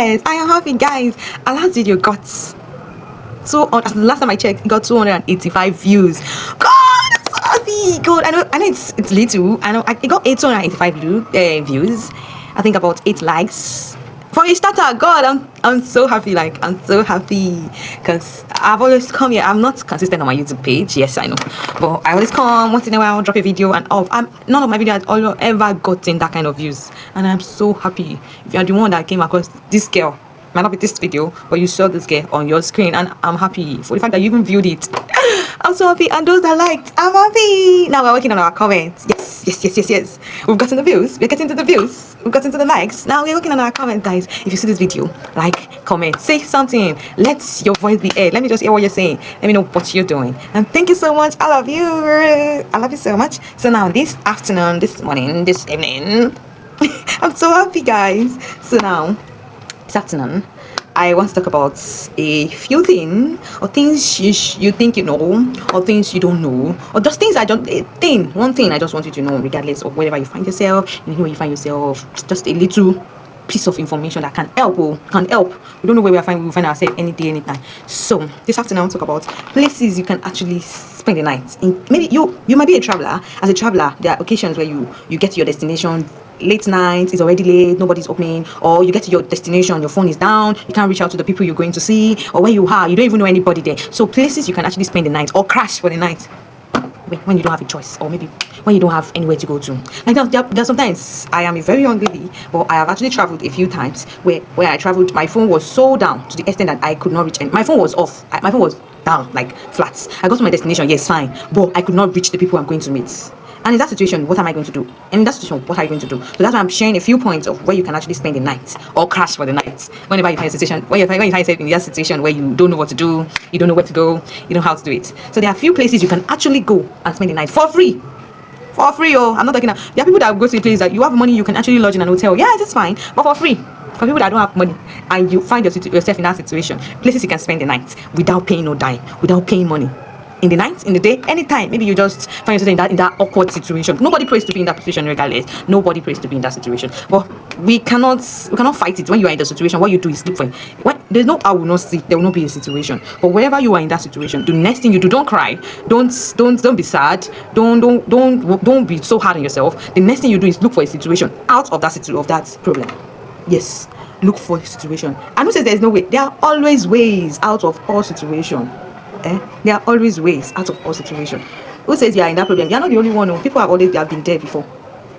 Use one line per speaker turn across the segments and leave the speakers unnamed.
Yes, I am happy, guys. Our last video got last time I checked, it got 285 views. God, I'm so happy. God, I know it's little. I know it got 885 views. I think about 8 likes. For a starter, God, I'm so happy. Like, I'm so happy because I've always come here. I'm not consistent on my YouTube page. Yes, I know, but I always come once in a while, drop a video, and none of my videos has ever gotten that kind of views, and I'm so happy. If you're the one that came across this girl, might not be this video, but you saw this girl on your screen, and I'm happy for the fact that you even viewed it. I'm so happy, and those that liked, I'm happy. Now we're working on our comments. Yes. We've gotten the views. We're getting to the views. We've gotten to the likes. Now we're working on our comments, guys. If you see this video, like, comment, say something. Let your voice be heard. Let me just hear what you're saying. Let me know what you're doing. And thank you so much. I love you. I love you so much. So now this afternoon, this morning, this evening, I'm so happy, guys. So now this afternoon, I want to talk about a few things, or things you think you know, or things you don't know, or just things one thing I just want you to know, regardless of wherever you find yourself, where you find yourself, just a little piece of information that can help. We don't know where we find ourselves any day, anytime. So this afternoon I want to talk about places you can actually spend the night in. Maybe you might be a traveler. As a traveler, there are occasions where you get to your destination late night, it's already late, nobody's opening, or you get to your destination, your phone is down, you can't reach out to the people you're going to see, or where you are, you don't even know anybody there. So places you can actually spend the night or crash for the night when you don't have a choice, or maybe when you don't have anywhere to go to. Like there sometimes I am a very young lady, but I have actually traveled a few times where I traveled, my phone was so down to the extent that I could not reach my phone was off. My phone was down, like flats. I got to my destination, yes, fine, but I could not reach the people I'm going to meet. And in that situation, what am I going to do? And in that situation, what are you going to do? So that's why I'm sharing a few points of where you can actually spend the night or crash for the night. Whenever you find a situation, when you find yourself in that situation where you don't know what to do, you don't know where to go, you don't know how to do it. So there are a few places you can actually go and spend the night for free. For free, oh, I'm not talking. There are people that go to a place that you have money, you can actually lodge in an hotel. Yeah, it's fine, but for free. For people that don't have money and you find yourself in that situation, places you can spend the night without paying no dime, without paying money. In the night, in the day, anytime. Maybe you just find yourself in that awkward situation. Nobody prays to be in that position regardless. Nobody prays to be in that situation. But we cannot fight it. When you are in the situation, what you do is look for it. When there's no I will not see, there will not be a situation. But wherever you are in that situation, the next thing you do, don't cry. Don't be sad. Don't be so hard on yourself. The next thing you do is look for a situation out of that problem. Yes. Look for a situation. I know says there's no way. There are always ways out of all situations. There are always ways out of all situations. Who says you are in that problem? You're not the only one. People have been there before,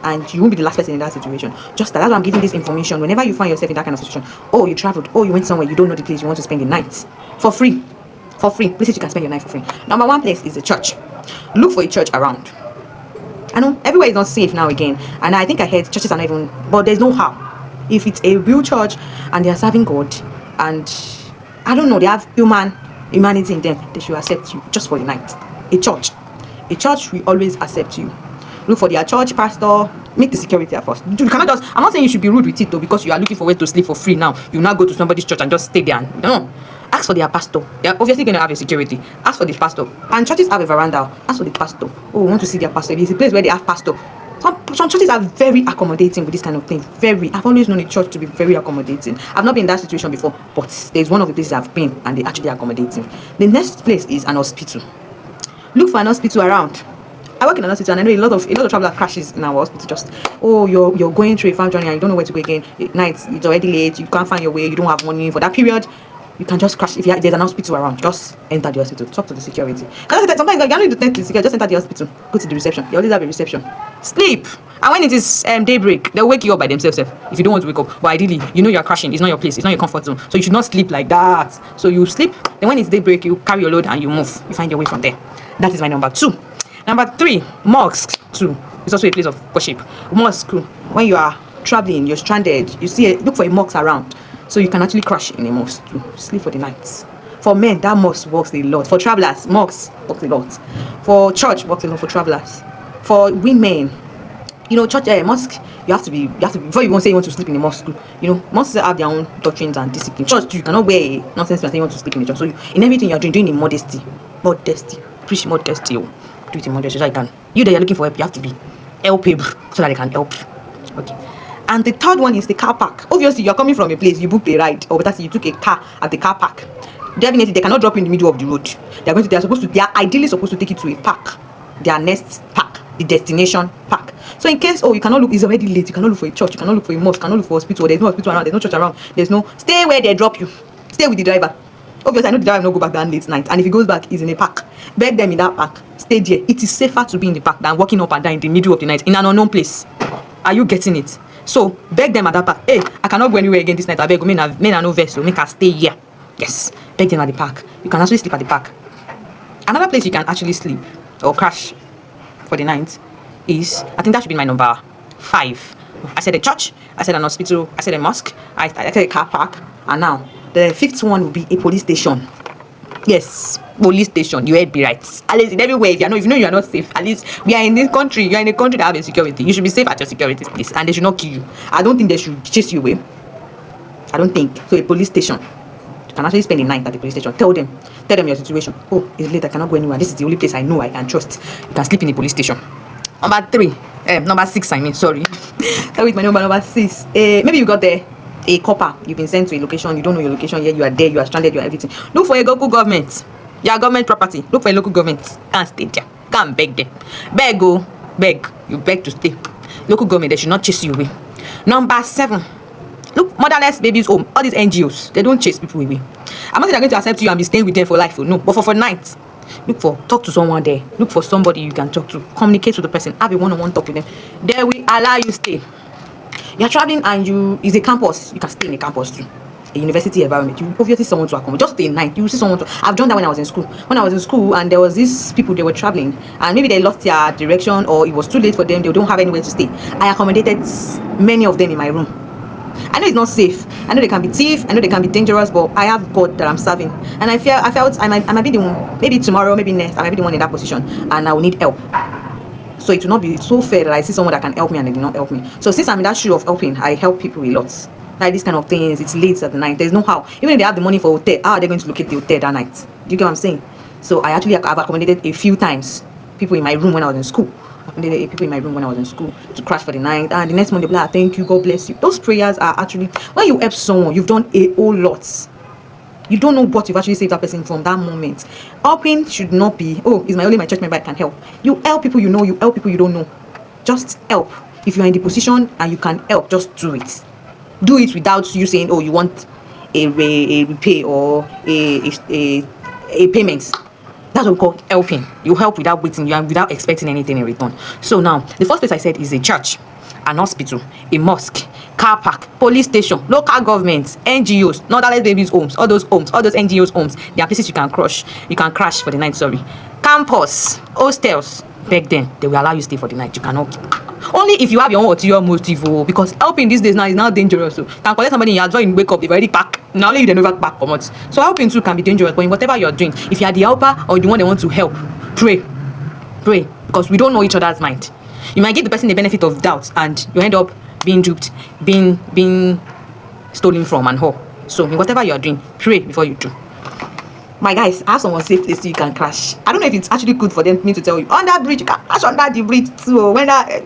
and you won't be the last person in that situation. Just that's why I'm giving this information. Whenever you find yourself in that kind of situation, oh, you traveled, oh, you went somewhere, you don't know the place, you want to spend the night for free. Places you can spend your night for free. Number one place is the church. Look for a church around. I know everywhere is not safe now again, and I think I heard churches are not even, but there's no how. If it's a real church and they are serving God, and I don't know, they have humanity in them, they should accept you just for the night. A church will always accept you. Look for their church pastor, make the security at first. You cannot just, I'm not saying you should be rude with it though, because you are looking for where to sleep for free now. You now go to somebody's church and just stay there. No, ask for their pastor. They're obviously going to have a security. Ask for the pastor. And churches have a veranda. Ask for the pastor. Oh, want to see their pastor. If it's a place where they have pastor. Some churches are very accommodating with this kind of thing. I've always known a church to be very accommodating. I've not been in that situation before, but there's one of the places I've been and they actually accommodating. The next place is an hospital. Look for an hospital around. I work in an hospital and I know a lot of traveler crashes in our hospital. Just, oh, you're going through a farm journey and you don't know where to go again. At night, it's already late, you can't find your way, you don't have money for that period. You can just crash. If there's an hospital around, just enter the hospital. Talk to the security. Because sometimes you don't need to tell the security. Just enter the hospital. Go to the reception. They always have a reception. Sleep. And when it is daybreak, they'll wake you up by themselves. If you don't want to wake up, but ideally, you know you're crashing. It's not your place. It's not your comfort zone. So you should not sleep like that. So you sleep. Then when it's daybreak, you carry your load and you move. You find your way from there. That is my number 2. Number 3, mosques too. It's also a place of worship. Mosque. When you are traveling, you're stranded. Look for a mosque around. So you can actually crash in a mosque to sleep for the night. For men, that mosque works a lot. For travelers, mosques works a lot. For church, works a lot for travelers. For women, church, mosque, you have to be before you want to say you want to sleep in a mosque. Mosques have their own doctrines and discipline. Church too, you cannot wear a nonsense and say you want to sleep in a church. So in everything you're doing in modesty. Preach modesty. Do it in modesty so you can. You that you're looking for help, you have to be helpable so that they can help you. Okay. And the third one is the car park. Obviously, you're coming from a place, you booked a ride, or better, you took a car at the car park. Definitely, they cannot drop you in the middle of the road. They are ideally supposed to take you to a park, their next park, the destination park. So in case, you cannot look, it's already late, you cannot look for a church, you cannot look for a mosque, you cannot look for a hospital, there's no hospital around, there's no church around, stay where they drop you. Stay with the driver. Obviously, I know the driver will not go back that late night, and if he goes back, he's in a park. Beg them in that park. Stay there. It is safer to be in the park than walking up and down in the middle of the night in an unknown place. Are you getting it? So beg them at that park. Hey, I cannot go anywhere again this night. I beg, men are no vessel. Make us stay here. Yes, beg them at the park. You can actually sleep at the park. Another place you can actually sleep or crash for the night is, I think that should be my number 5. I said a church, I said an hospital, I said a mosque, I said a car park, and now the 5th one will be a police station. Yes, police station. You heard me right. At least in everywhere, if you know you are not safe, at least we are in this country. You are in a country that have insecurity. You should be safe at your security place, and they should not kill you. I don't think they should chase you away. I don't think so. A police station. You can actually spend the night at the police station. Tell them your situation. Oh, it's late. I cannot go anywhere. This is the only place I know I can trust. You can sleep in the police station. Number 6. I mean, sorry. That with my number 6. Maybe you got there. A copper, you've been sent to a location, you don't know your location yet, you are there, you are stranded, you are everything. Look for a local government. Your government property. Look for a local government. Can't stay there. Can't beg them. Beg. You beg to stay. Local government, they should not chase you away. Number 7. Look, motherless babies home. All these NGOs, they don't chase people away. I'm not saying they're going to accept you and be staying with them for life. No, but for night. Talk to someone there. Look for somebody you can talk to. Communicate with the person. Have a one-on-one talk with them. They will allow you stay. You're traveling and it's a campus. You can stay in a campus too. A university environment. You obviously someone to accommodate. Just stay in night. You see someone to. I've done that when I was in school. When I was in school and there was these people, they were traveling and maybe they lost their direction or it was too late for them. They don't have anywhere to stay. I accommodated many of them in my room. I know it's not safe. I know they can be thief. I know they can be dangerous, but I have God that I'm serving, and I felt I might be the one. Maybe tomorrow, maybe next, I might be the one in that position, and I will need help. So it will not be so fair that I see someone that can help me and they did not help me. So since I'm in that shoe of helping, I help people a lot. Like these kind of things, it's late at the night. There's no how. Even if they have the money for hotel, how are they going to locate the hotel that night? Do you get what I'm saying? So I actually have accommodated a few times people in my room when I was in school. Accommodated people in my room when I was in school to crash for the night. And the next morning, they'll be like, thank you, God bless you. Those prayers are actually, when you help someone, you've done a whole lot. You don't know what you've actually saved that person from that moment. Helping should not be, it's only my church member I can help. You help people you know, you help people you don't know. Just help. If you're in the position and you can help, just do it. Do it without you saying, you want a repay or a payment. That's what we call helping. You help without waiting, and without expecting anything in return. So now, the first place I said is a church, an hospital, a mosque, car park, police station, local governments, NGOs, motherless babies homes, all those NGOs homes. There are places you can crash for the night, campus, hostels. Beg them, they will allow you to stay for the night. You cannot. Only if you have your own ulterior motive, because helping these days now is now dangerous. So can collect somebody in your joint, wake up, they've already packed. Now only you they never pack or what. So helping too can be dangerous, but in whatever you're doing, if you are the helper or the one they want to help, pray, because we don't know each other's mind. You might give the person the benefit of doubt, and you end up being duped, being stolen from and all. So in whatever you're doing, pray before you do. My guys, have someone safe place so you can crash. I don't know if it's actually good for me to tell you. On that bridge, you can crash under the bridge too.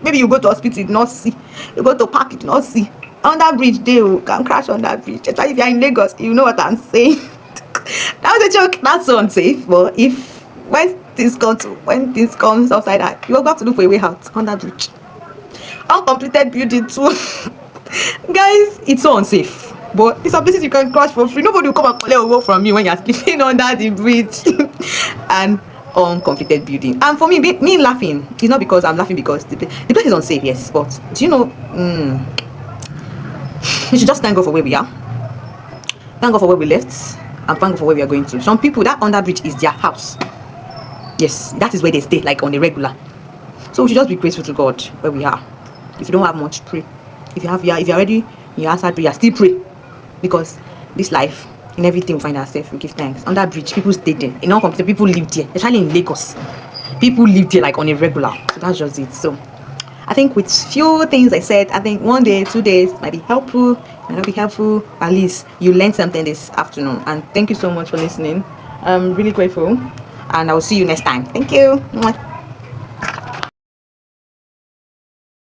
Maybe you go to hospital, you do not see. You go to park, you do not see. On that bridge, you can crash on that bridge. Especially if you're in Lagos, you know what I'm saying. That was a joke. That's so unsafe. But when things come outside that, you have to look for a way out on that bridge. Uncompleted building too. Guys, it's so unsafe. But these are places you can crash for free. Nobody will come and collect a work from you when you're sleeping under the bridge. And uncompleted building. And for me laughing, it's not because I'm laughing because the place is unsafe, yes. But do you know, we should just thank God for where we are. Thank God for where we left. And thank God for where we are going to. Some people, that under bridge is their house. Yes, that is where they stay, like on a regular. So we should just be grateful to God where we are. If you don't have much, pray. If you're ready, you answer prayer, still pray. Because this life, in everything we find ourselves, we give thanks. On that bridge, people stay there. In all people live there, especially in Lagos. People live there like on a regular. So that's just it. So I think with few things I said, I think 1 day, 2 days might be helpful, might not be helpful. At least you learned something this afternoon. And thank you so much for listening. I'm really grateful. And I will see you next time. Thank you.